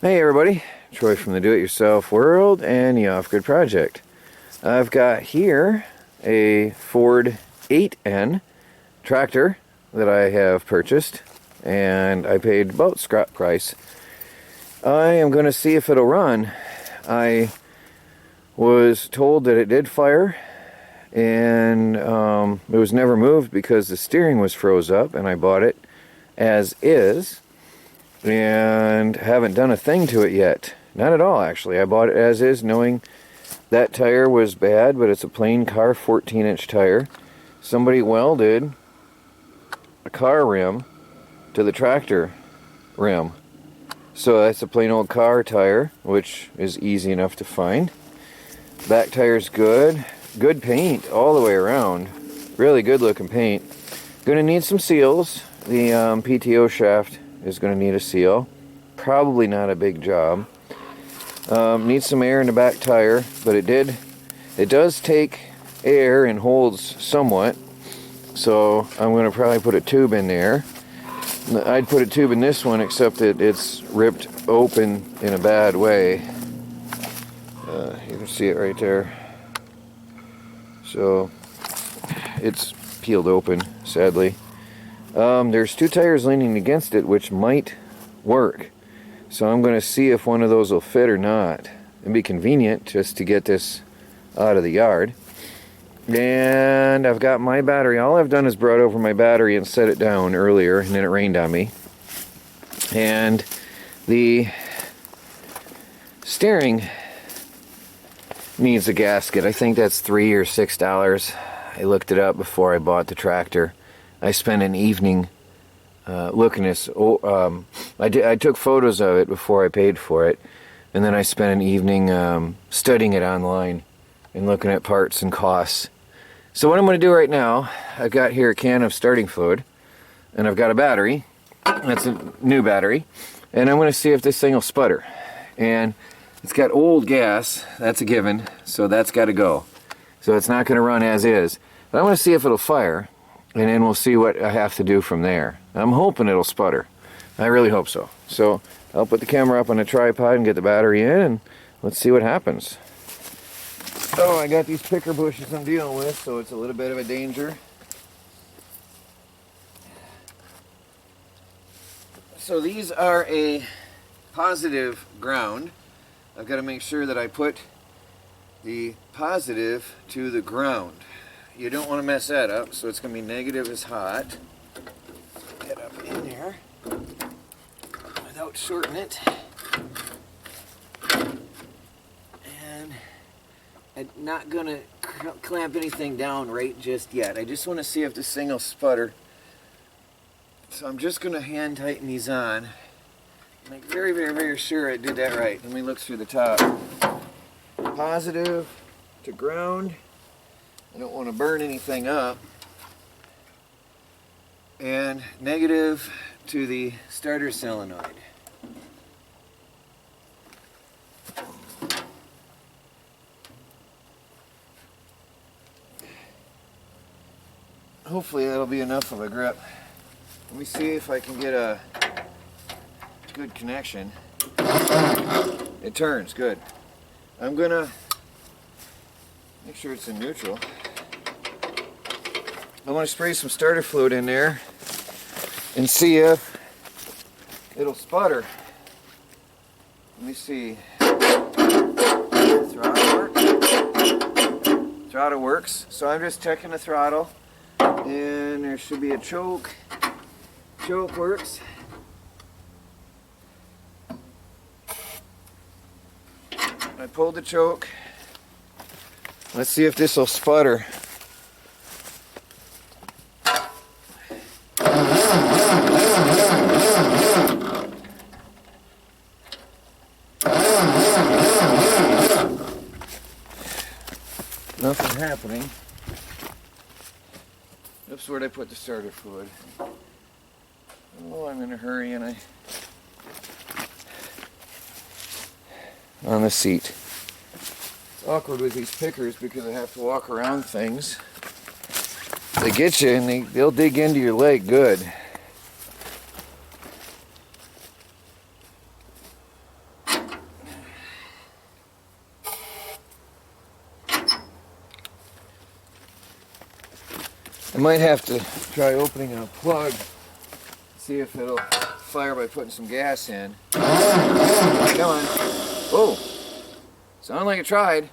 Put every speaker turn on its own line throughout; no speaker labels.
Hey everybody, Troy from the Do-It-Yourself World and the Off-Grid Project. I've got here a Ford 8N tractor that I have purchased, and I paid about scrap price. I am going to see if it'll run. I was told that it did fire, and it was never moved because the steering was froze up, and I bought it as is. And haven't done a thing to it yet. Not at all, actually. I bought it as is, knowing that tire was bad, but it's a plain car 14-inch tire. Somebody welded a car rim to the tractor rim. So that's a plain old car tire, which is easy enough to find. Back tire's good. Good paint all the way around. Really good looking paint. Gonna need some seals. The PTO shaft is going to need a seal. Probably not a big job. Needs some air in the back tire, but it does take air and holds somewhat. So I'm going to probably put a tube in there. I'd put a tube in this one, except that it's ripped open in a bad way. You can see it right there. So it's peeled open, sadly. There's two tires leaning against it, which might work. So I'm going to see if one of those will fit or not. It'd be convenient just to get this out of the yard. And I've got my battery. All I've done is brought over my battery and set it down earlier, and then it rained on me. And the steering needs a gasket. I think that's $3 or $6. I looked it up before I bought the tractor. I spent an evening looking at this. I took photos of it before I paid for it, and then I spent an evening studying it online and looking at parts and costs. So what I'm going to do right now, I've got here a can of starting fluid, and I've got a battery. That's a new battery, and I'm going to see if this thing will sputter. And it's got old gas, that's a given, so that's got to go. So it's not going to run as is. But I want to see if it'll fire. And then we'll see what I have to do from there. I'm hoping it'll sputter. I really hope so. So I'll put the camera up on a tripod and get the battery in, and let's see what happens. Oh, I got these picker bushes I'm dealing with, so it's a little bit of a danger. So these are a positive ground. I've got to make sure that I put the positive to the ground. You don't want to mess that up, so it's going to be negative is hot. Get up in there without shorting it. And I'm not going to clamp anything down right just yet. I just want to see if this thing will sputter. So I'm just going to hand tighten these on. Make very, very, very sure I did that right. Let me look through the top. Positive to ground. I don't want to burn anything up. And negative to the starter solenoid. Hopefully that'll be enough of a grip. Let me see if I can get a good connection. It turns, good. I'm gonna make sure it's in neutral. I want to spray some starter fluid in there and see if it'll sputter. Let me see. Throttle works. Throttle works. So I'm just checking the throttle, and there should be a choke. Choke works. I pulled the choke. Let's see if this will sputter. Nothing happening. Oops, where'd I put the starter fluid? Oh, I'm in a hurry and on the seat. It's awkward with these pickers because I have to walk around things. They get you and they'll dig into your leg good. might have to try opening a plug, see if it'll fire by putting some gas in. Come on. Oh, sounded like it tried.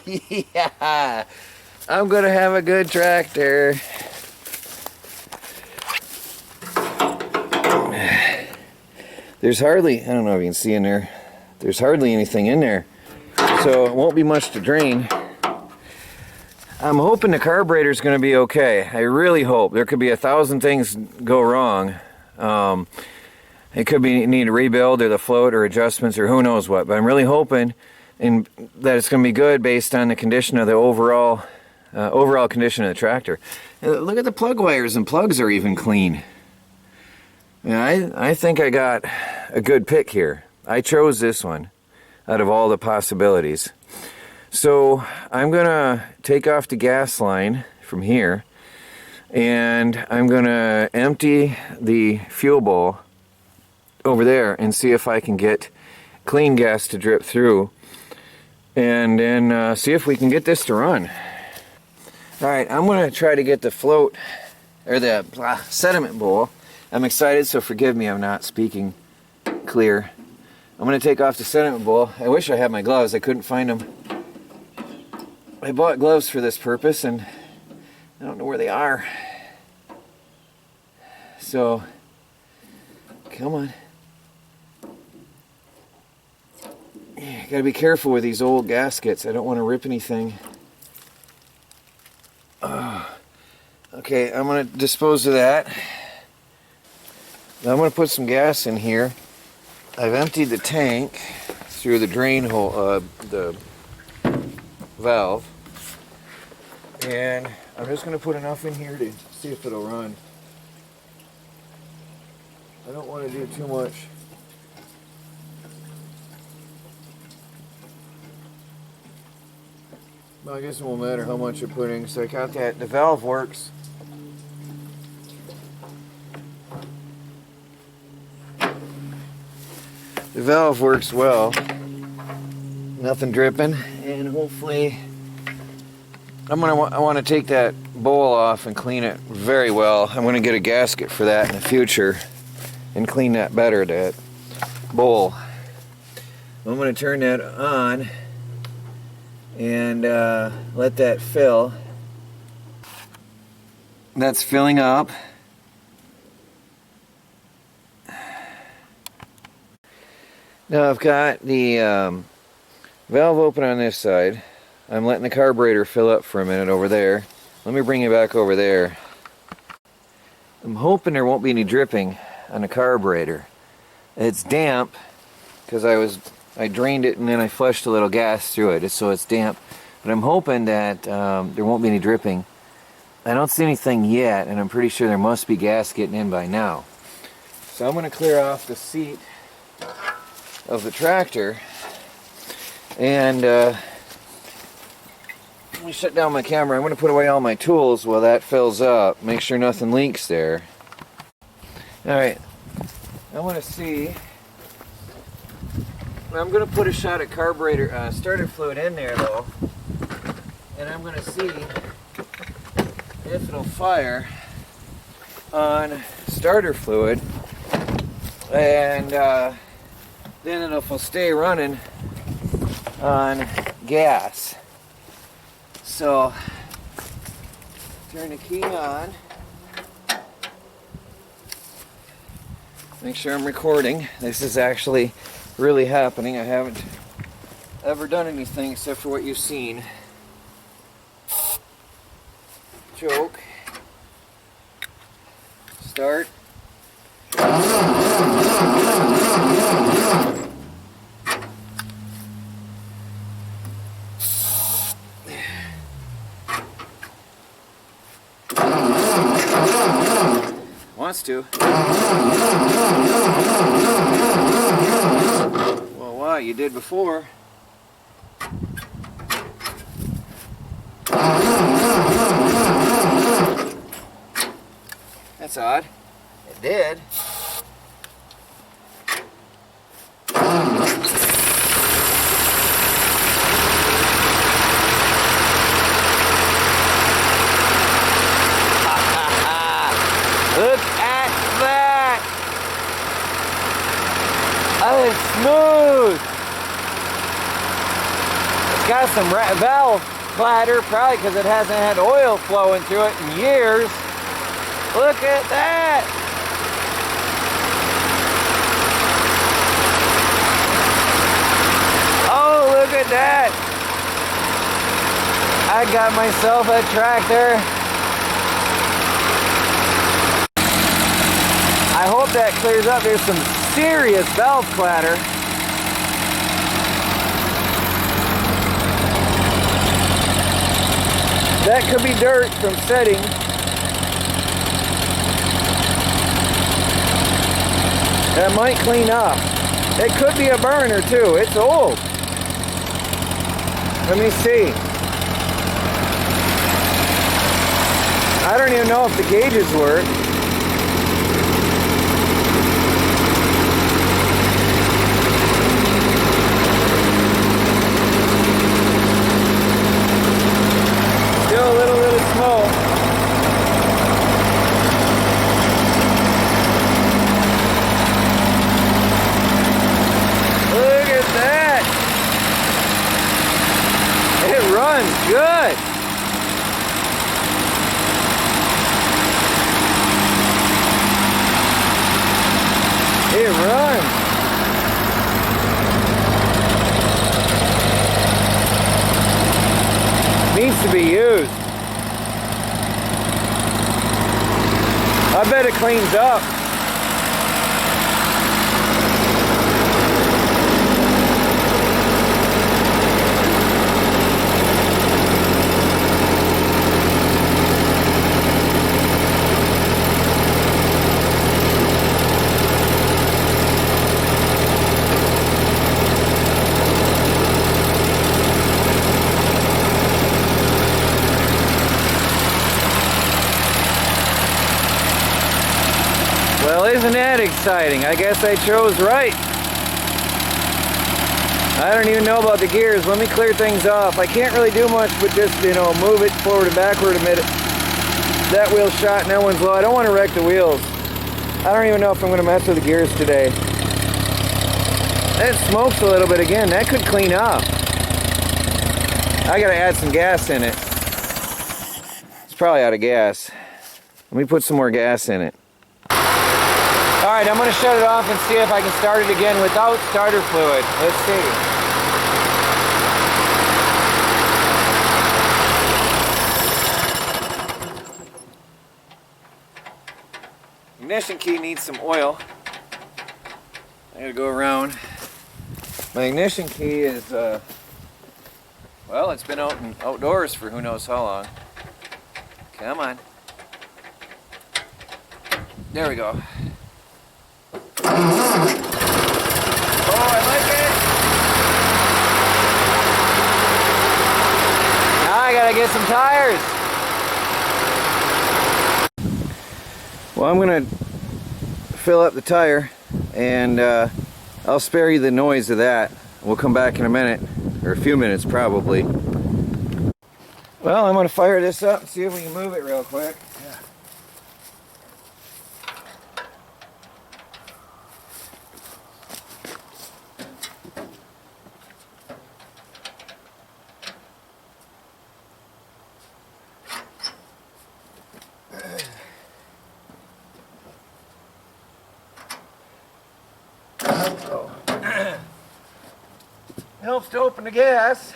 Yeah, I'm gonna have a good tractor. There's hardly, I don't know if you can see in there, there's hardly anything in there, so it won't be much to drain. I'm hoping the carburetor is going to be okay. I really hope. There could be 1,000 things go wrong. It could be need a rebuild or the float or adjustments or who knows what, but I'm really hoping that it's going to be good based on the condition of the overall condition of the tractor. Look at the plug wires, and plugs are even clean. Yeah, I think I got a good pick here. I chose this one out of all the possibilities. So I'm gonna take off the gas line from here, and I'm gonna empty the fuel bowl over there and see if I can get clean gas to drip through, and then see if we can get this to run. Alright, I'm gonna try to get the float, or the sediment bowl. I'm excited, so forgive me, I'm not speaking clear. I'm going to take off the sediment bowl. I wish I had my gloves. I couldn't find them. I bought gloves for this purpose, and I don't know where they are. So, come on. Yeah, gotta be careful with these old gaskets. I don't want to rip anything. Okay, I'm going to dispose of that. Now I'm going to put some gas in here. I've emptied the tank through the drain hole, the valve, and I'm just going to put enough in here to see if it'll run. I don't want to do too much. Well, I guess it won't matter how much you're putting. So I got that. The valve works. The valve works well, nothing dripping, and hopefully I want to take that bowl off and clean it very well. I'm going to get a gasket for that in the future and clean that better, that bowl. I'm going to turn that on and let that fill. That's filling up. Now I've got the valve open on this side. I'm letting the carburetor fill up for a minute over there. Let me bring it back over there. I'm hoping there won't be any dripping on the carburetor. It's damp because I drained it and then I flushed a little gas through it, so it's damp. But I'm hoping that there won't be any dripping. I don't see anything yet, and I'm pretty sure there must be gas getting in by now. So I'm going to clear off the seat of the tractor, and let me shut down my camera. I'm going to put away all my tools while that fills up, make sure nothing leaks there. Alright, I want to see, I'm going to put a shot of carburetor starter fluid in there though, and I'm going to see if it'll fire on starter fluid, and then it'll stay running on gas. So, turn the key on. Make sure I'm recording. This is actually really happening. I haven't ever done anything except for what you've seen. Choke. Start. Wants to. Well, wow, you did before. That's odd. It did. got some valve clatter, probably because it hasn't had oil flowing through it in years. Look at that! Oh, look at that! I got myself a tractor. I hope that clears up. There's some serious valve clatter. That could be dirt from setting. That might clean up. It could be a burner too. It's old. Let me see. I don't even know if the gauges work. Still a little bit of smoke. Look at that. It runs good. It runs. Needs to be used. I bet it cleans up. Well, isn't that exciting? I guess I chose right. I don't even know about the gears. Let me clear things off. I can't really do much but just, you know, move it forward and backward a minute. That wheel's shot and that one's low. I don't want to wreck the wheels. I don't even know if I'm going to mess with the gears today. That smokes a little bit again. That could clean up. I got to add some gas in it. It's probably out of gas. Let me put some more gas in it. Alright, I'm going to shut it off and see if I can start it again without starter fluid. Let's see. Ignition key needs some oil. I gotta go around. My ignition key is, well, it's been outdoors for who knows how long. Come on. There we go. Oh, I like it. Now I gotta get some tires. Well, I'm gonna fill up the tire and I'll spare you the noise of that. We'll come back in a minute, or a few minutes probably. Well, I'm gonna fire this up and see if we can move it real quick. Helps to open the gas.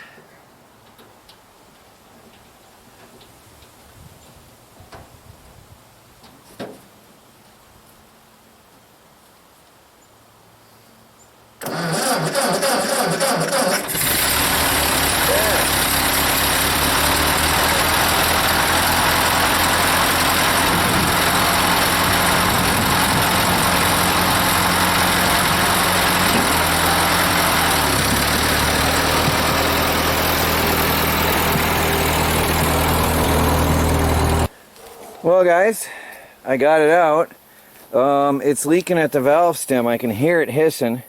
Well guys, I got it out. It's leaking at the valve stem. I can hear it hissing.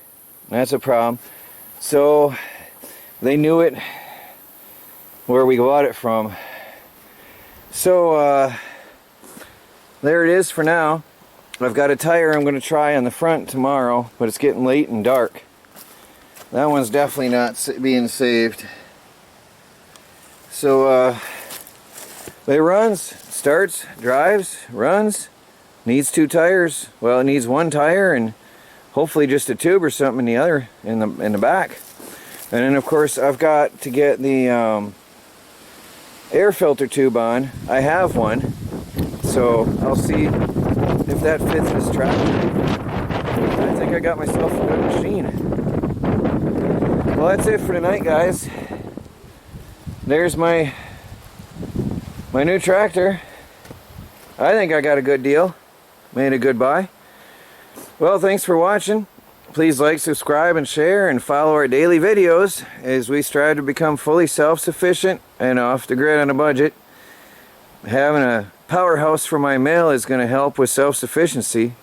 That's a problem. So they knew it where we bought it from. So there it is for now. I've got a tire I'm going to try on the front tomorrow, but it's getting late and dark. That one's definitely not being saved. So it runs, starts, drives, runs, needs 2 tires. Well, it needs 1 tire and hopefully just a tube or something in the other, in the back. And then of course I've got to get the air filter tube on. I have one, so I'll see if that fits this tractor. I think I got myself a good machine. Well, that's it for tonight, guys. There's my new tractor. I think I got a good deal. Made a good buy. Well, thanks for watching. Please like, subscribe, and share, and follow our daily videos as we strive to become fully self-sufficient and off the grid on a budget. Having a powerhouse for my mail is going to help with self-sufficiency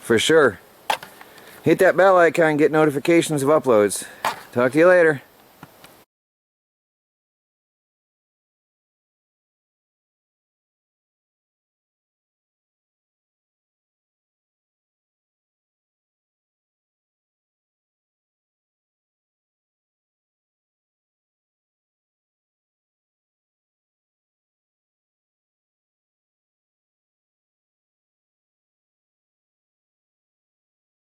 for sure. Hit that bell icon and get notifications of uploads. Talk to you later.